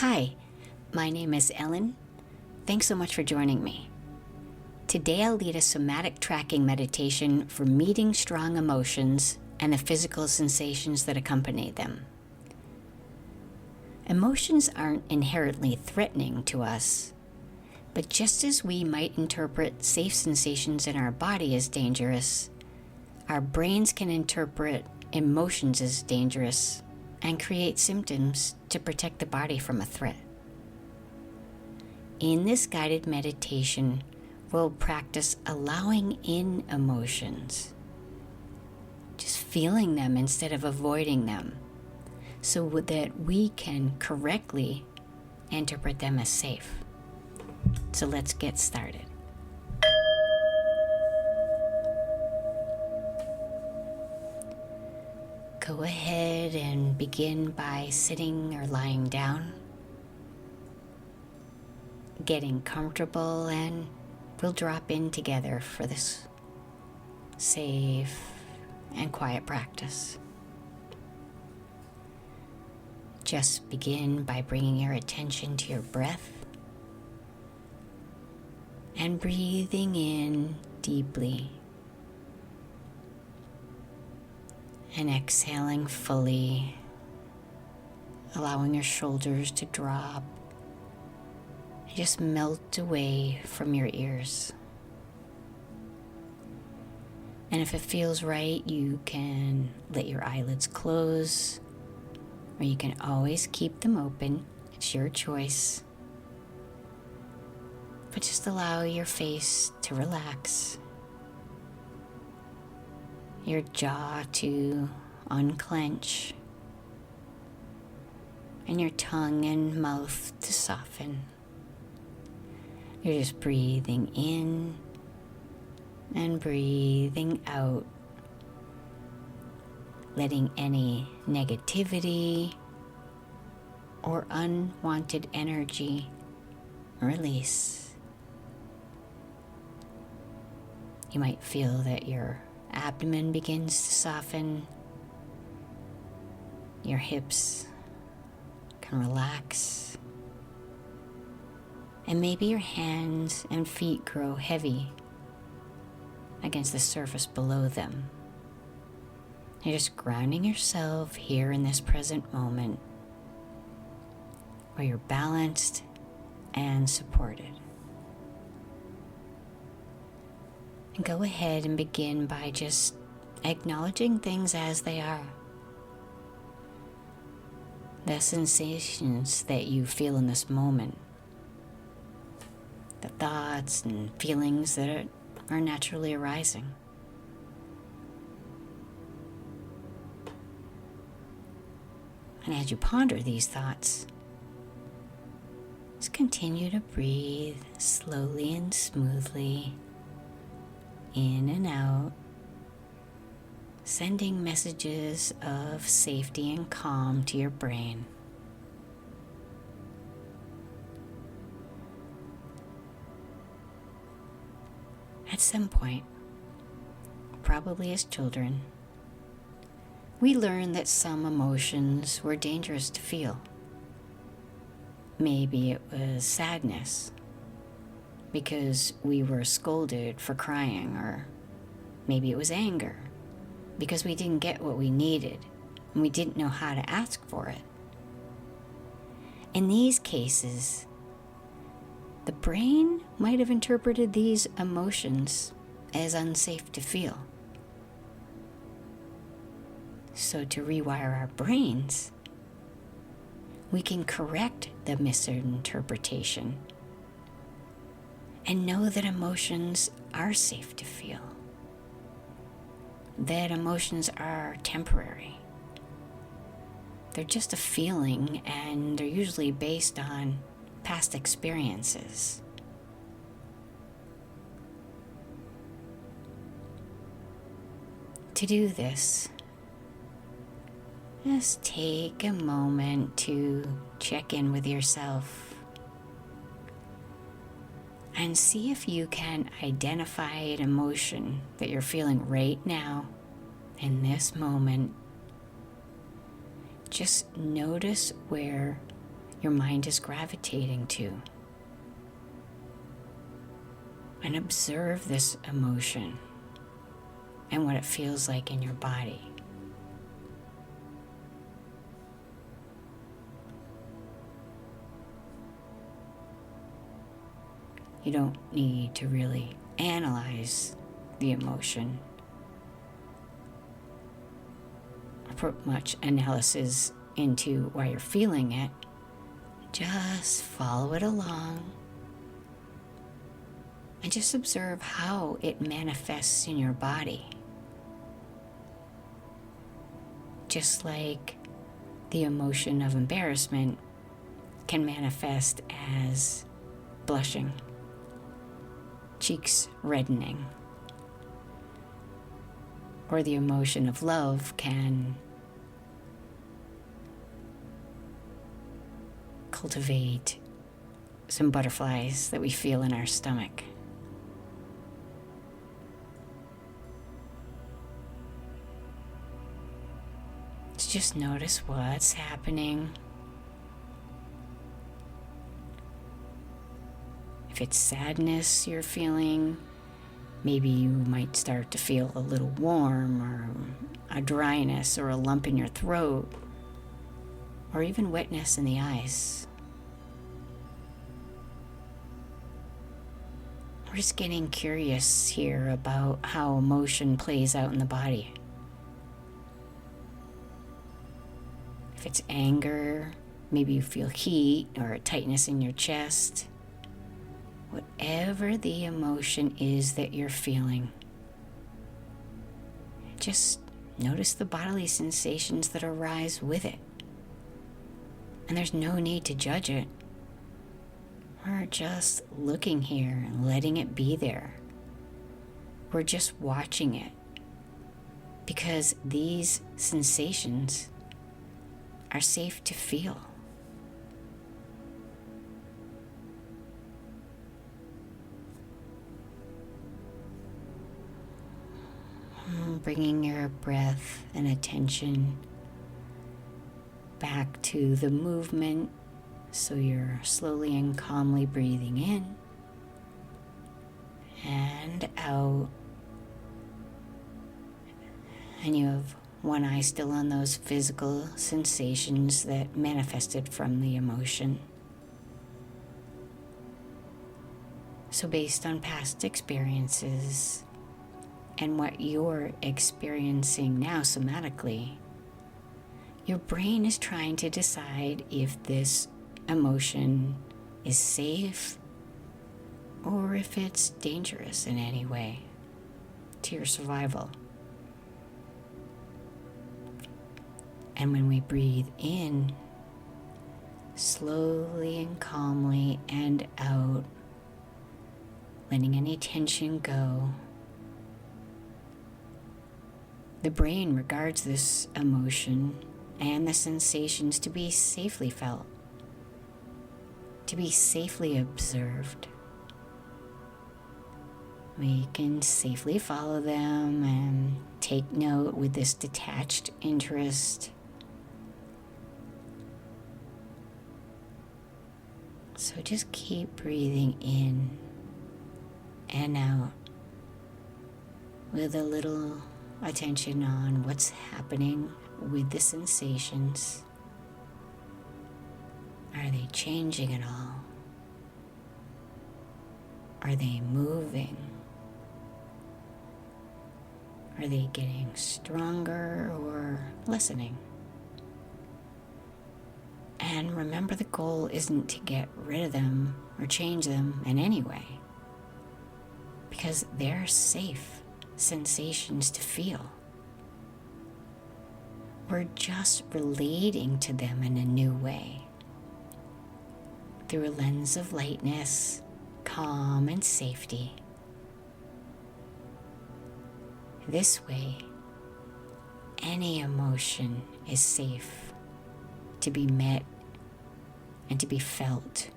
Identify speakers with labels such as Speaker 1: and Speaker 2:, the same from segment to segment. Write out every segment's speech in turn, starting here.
Speaker 1: Hi, my name is Ellen. Thanks so much for joining me. Today I'll lead a somatic tracking meditation for meeting strong emotions and the physical sensations that accompany them. Emotions aren't inherently threatening to us, but just as we might interpret safe sensations in our body as dangerous, our brains can interpret emotions as dangerous and create symptoms to protect the body from a threat. In this guided meditation, we'll practice allowing in emotions, just feeling them instead of avoiding them, so that we can correctly interpret them as safe. So let's get started. Go ahead and begin by sitting or lying down, getting comfortable, and we'll drop in together for this safe and quiet practice. Just begin by bringing your attention to your breath and breathing in deeply and exhaling fully, allowing your shoulders to drop and just melt away from your ears. And if it feels right, you can let your eyelids close, or you can always keep them open. It's your choice. But just allow your face to relax, your jaw to unclench, and your tongue and mouth to soften. You're just breathing in and breathing out, letting any negativity or unwanted energy release. You might feel that your abdomen begins to soften, your hips can relax, and maybe your hands and feet grow heavy against the surface below them. You're just grounding yourself here in this present moment where you're balanced and supported. And go ahead and begin by just acknowledging things as they are. The sensations that you feel in this moment, the thoughts and feelings that are naturally arising. And as you ponder these thoughts, just continue to breathe slowly and smoothly in and out, sending messages of safety and calm to your brain. At some point, probably as children, we learned that some emotions were dangerous to feel. Maybe it was sadness because we were scolded for crying, or maybe it was anger because we didn't get what we needed and we didn't know how to ask for it. In these cases, the brain might have interpreted these emotions as unsafe to feel. So to rewire our brains, we can correct the misinterpretation and know that emotions are safe to feel, that emotions are temporary. They're just a feeling, and they're usually based on past experiences. To do this, just take a moment to check in with yourself and see if you can identify an emotion that you're feeling right now in this moment. Just notice where your mind is gravitating to. And observe this emotion and what it feels like in your body. You don't need to really analyze the emotion or put much analysis into why you're feeling it. Just follow it along and just observe how it manifests in your body. Just like the emotion of embarrassment can manifest as blushing, cheeks reddening, or the emotion of love can cultivate some butterflies that we feel in our stomach. Just notice what's happening. If it's sadness you're feeling, maybe you might start to feel a little warm, or a dryness or a lump in your throat, or even wetness in the eyes. We're just getting curious here about how emotion plays out in the body. If it's anger, maybe you feel heat or a tightness in your chest. Whatever the emotion is that you're feeling, just notice the bodily sensations that arise with it. And there's no need to judge it. We're just looking here and letting it be there. We're just watching it. Because these sensations are safe to feel. Bringing your breath and attention back to the movement, so you're slowly and calmly breathing in and out, and you have one eye still on those physical sensations that manifested from the emotion. So based on past experiences and what you're experiencing now somatically, your brain is trying to decide if this emotion is safe or if it's dangerous in any way to your survival. And when we breathe in, slowly and calmly, and out, letting any tension go, the brain regards this emotion and the sensations to be safely felt, to be safely observed. We can safely follow them and take note with this detached interest. So just keep breathing in and out with a little attention on what's happening with the sensations. Are they changing at all? Are they moving? Are they getting stronger or lessening? And remember, the goal isn't to get rid of them or change them in any way, because they're safe sensations to feel. We're just relating to them in a new way, through a lens of lightness, calm, and safety. This way, any emotion is safe to be met and to be felt.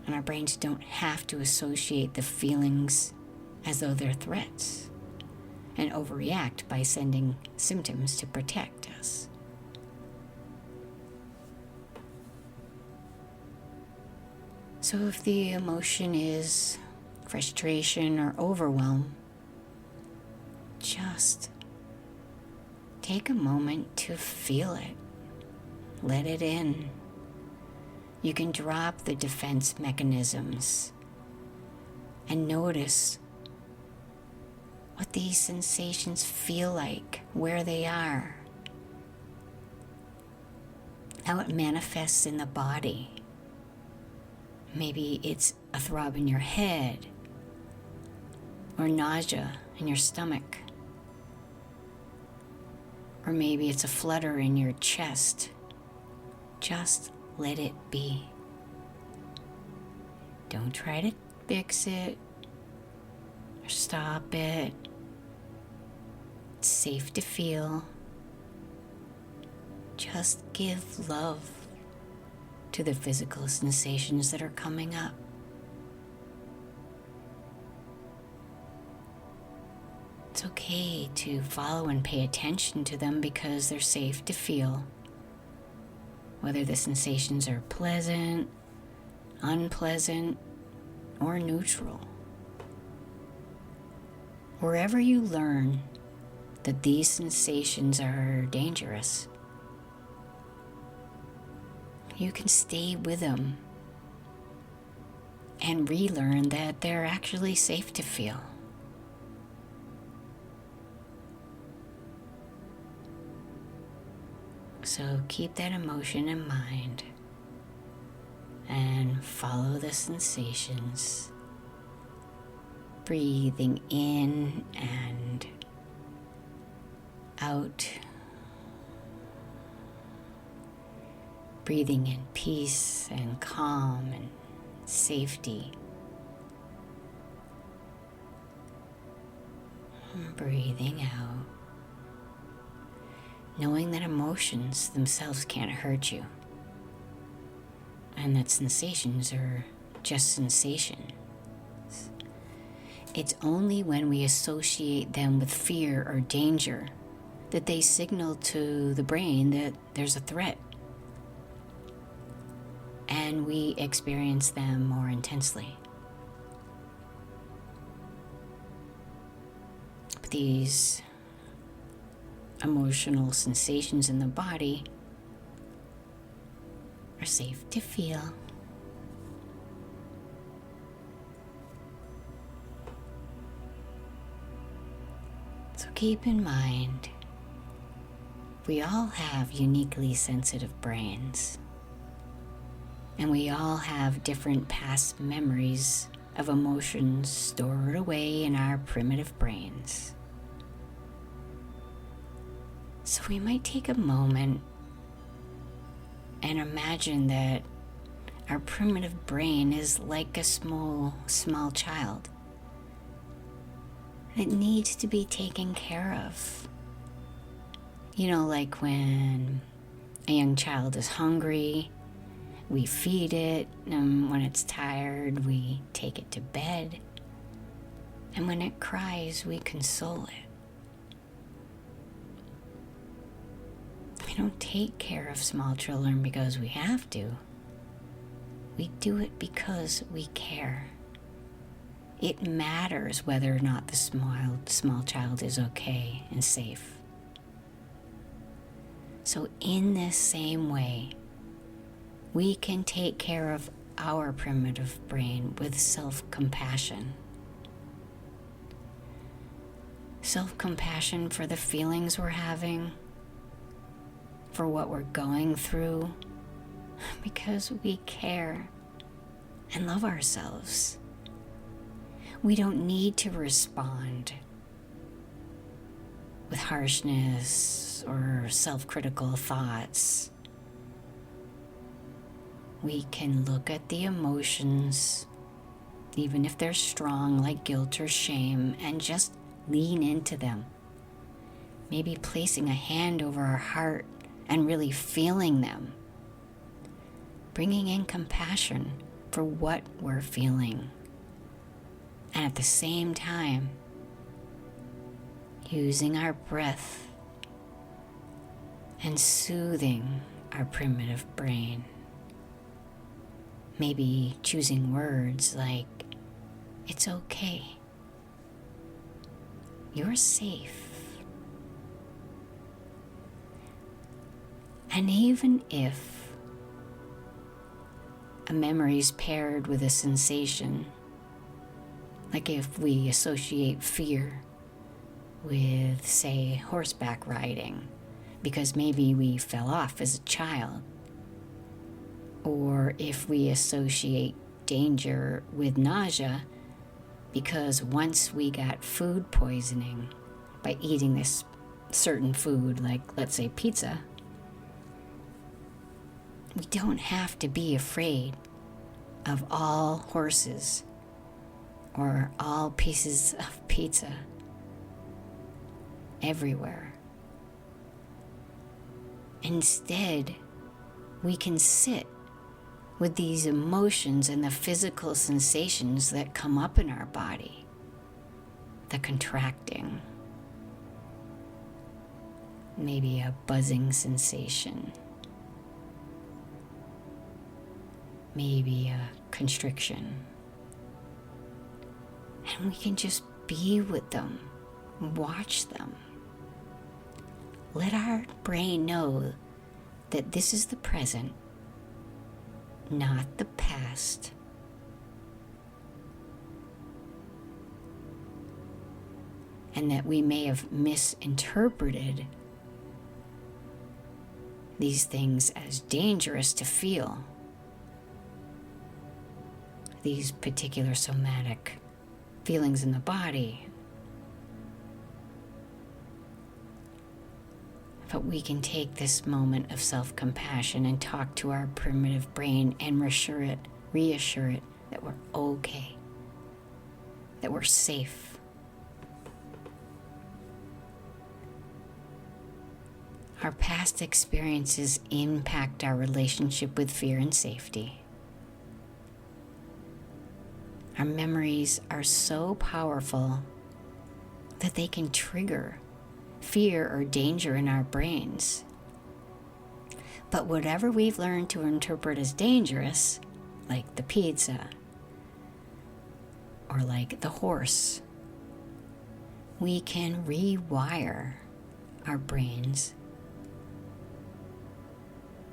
Speaker 1: And our brains don't have to associate the feelings as though they're threats and overreact by sending symptoms to protect us. So if the emotion is frustration or overwhelm, just take a moment to feel it. Let it in. You can drop the defense mechanisms and notice what these sensations feel like, where they are, how it manifests in the body. Maybe it's a throb in your head or nausea in your stomach. Or maybe it's a flutter in your chest. Just let it be. Don't try to fix it or stop it. It's safe to feel. Just give love to the physical sensations that are coming up. It's okay to follow and pay attention to them because they're safe to feel. Whether the sensations are pleasant, unpleasant, or neutral. Wherever you learn that these sensations are dangerous, you can stay with them and relearn that they're actually safe to feel. So keep that emotion in mind and follow the sensations, breathing in and out. Breathing in peace and calm and safety. Breathing out. Knowing that emotions themselves can't hurt you. And that sensations are just sensations. It's only when we associate them with fear or danger that they signal to the brain that there's a threat. And we experience them more intensely. But these emotional sensations in the body are safe to feel. So keep in mind, we all have uniquely sensitive brains. And we all have different past memories of emotions stored away in our primitive brains. So we might take a moment and imagine that our primitive brain is like a small child. It needs to be taken care of. You know, like when a young child is hungry, we feed it, and when it's tired, we take it to bed. And when it cries, we console it. We don't take care of small children because we have to. We do it because we care. It matters whether or not the small child is okay and safe. So in this same way, we can take care of our primitive brain with self-compassion. Self-compassion for the feelings we're having, for what we're going through, because we care and love ourselves. We don't need to respond with harshness or self-critical thoughts. We can look at the emotions, even if they're strong, like guilt or shame, and just lean into them. Maybe placing a hand over our heart and really feeling them. Bringing in compassion for what we're feeling. And at the same time, using our breath and soothing our primitive brain. maybe choosing words like, "It's okay. You're safe." And even if a memory is paired with a sensation, like if we associate fear with, say, horseback riding, because maybe we fell off as a child, or if we associate danger with nausea because once we got food poisoning by eating this certain food, like let's say pizza, we don't have to be afraid of all horses or all pieces of pizza everywhere. Instead, we can sit with these emotions and the physical sensations that come up in our body. The contracting, maybe a buzzing sensation, maybe a constriction. And we can just be with them, watch them. Let our brain know that this is the present, not the past. And that we may have misinterpreted these things as dangerous to feel, these particular somatic feelings in the body. But we can take this moment of self-compassion and talk to our primitive brain and reassure it that we're okay, that we're safe. Our past experiences impact our relationship with fear and safety. Our memories are so powerful that they can trigger fear or danger in our brains. But whatever we've learned to interpret as dangerous, like the pizza or like the horse, we can rewire our brains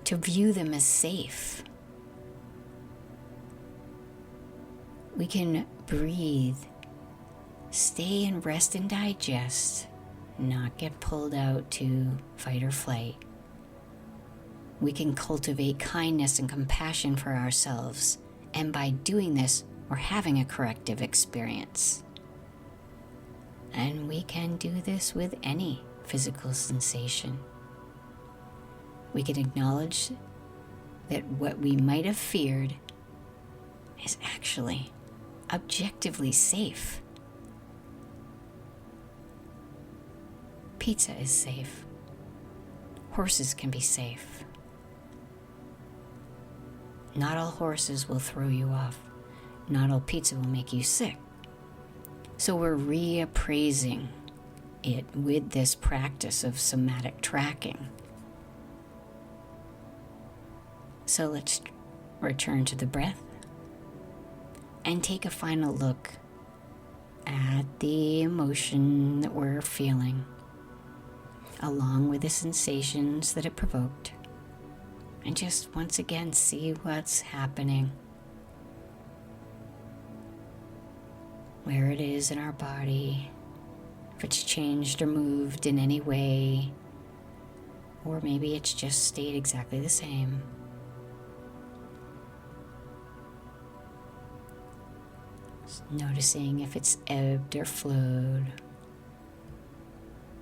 Speaker 1: to view them as safe. We can breathe, stay and rest and digest, not get pulled out to fight or flight. We can cultivate kindness and compassion for ourselves, and by doing this, we're having a corrective experience. And we can do this with any physical sensation. We can acknowledge that what we might have feared is actually objectively safe. Pizza is safe. Horses can be safe. Not all horses will throw you off. Not all pizza will make you sick. So we're reappraising it with this practice of somatic tracking. So let's return to the breath and take a final look at the emotion that we're feeling, along with the sensations that it provoked, and just once again see what's happening, where it is in our body, if it's changed or moved in any way, or maybe it's just stayed exactly the same. Just noticing if it's ebbed or flowed.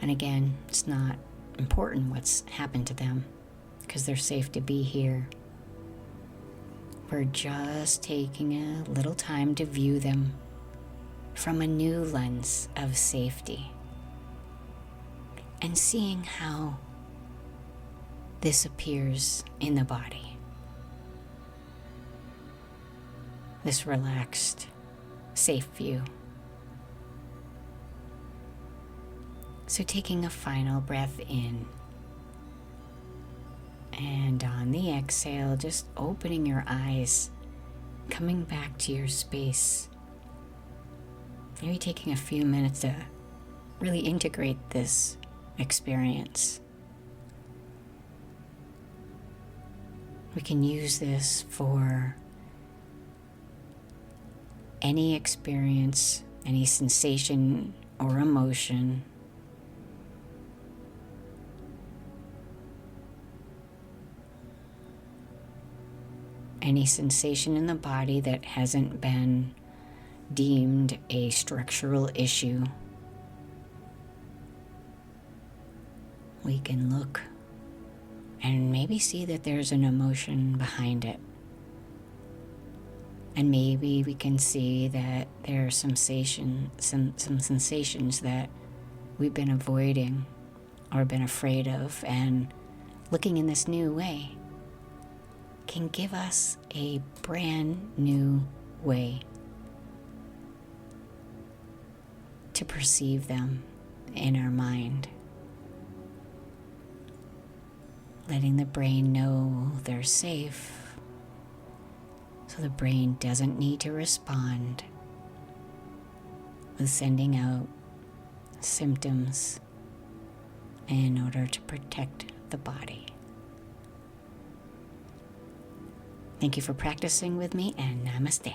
Speaker 1: And again, it's not important what's happened to them because they're safe to be here. We're just taking a little time to view them from a new lens of safety and seeing how this appears in the body. This relaxed, safe view. So taking a final breath in, and on the exhale, just opening your eyes coming back to your space, maybe taking a few minutes to really integrate this experience. We can use this for any experience, any sensation or emotion any sensation in the body that hasn't been deemed a structural issue. We can look and maybe see that there's an emotion behind it. And maybe we can see that there are some sensations that we've been avoiding or been afraid of, and looking in this new way can give us a brand new way to perceive them in our mind. Letting the brain know they're safe, so the brain doesn't need to respond with sending out symptoms in order to protect the body. Thank you for practicing with me, and namaste.